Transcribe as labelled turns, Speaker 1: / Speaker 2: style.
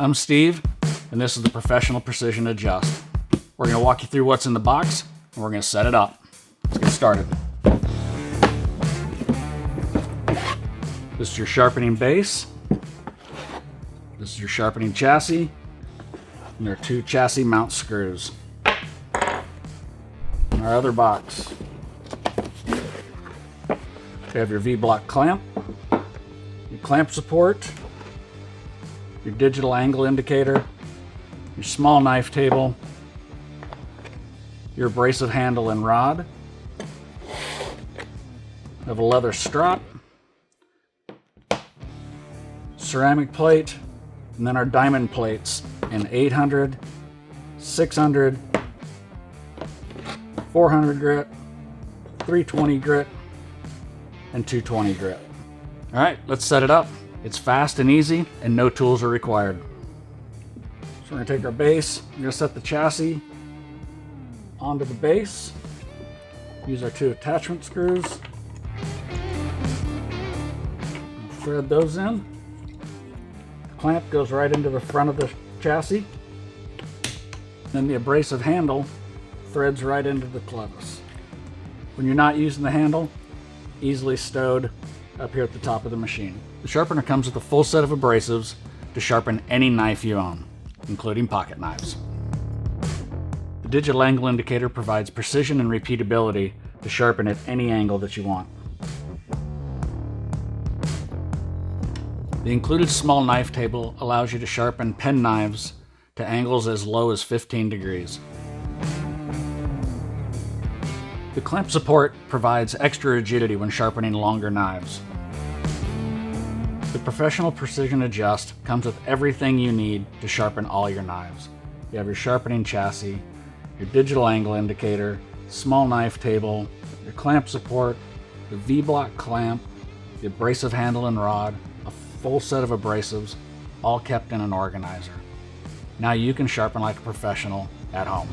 Speaker 1: I'm Steve, and this is the Professional Precision Adjust. We're going to walk you through what's in the box, and we're going to set it up. Let's get started. This is your sharpening base. This is your sharpening chassis. And there are 2 chassis mount screws. In our other box, we have your V-block clamp, your clamp support, your digital angle indicator, your small knife table, your abrasive handle and rod. We have a leather strap, ceramic plate, and then our diamond plates in 800, 600, 400 grit, 320 grit, and 220 grit. All right, let's set it up. It's fast and easy, and no tools are required. So we're gonna take our base, we're gonna set the chassis onto the base, use our 2 attachment screws, thread those in. The clamp goes right into the front of the chassis. Then the abrasive handle threads right into the clevis. When you're not using the handle, easily stowed up here at the top of the machine. The sharpener comes with a full set of abrasives to sharpen any knife you own, including pocket knives. The digital angle indicator provides precision and repeatability to sharpen at any angle that you want. The included small knife table allows you to sharpen pen knives to angles as low as 15 degrees. The clamp support provides extra rigidity when sharpening longer knives. The Professional Precision Adjust comes with everything you need to sharpen all your knives. You have your sharpening chassis, your digital angle indicator, small knife table, your clamp support, the V-block clamp, the abrasive handle and rod, a full set of abrasives, all kept in an organizer. Now you can sharpen like a professional at home.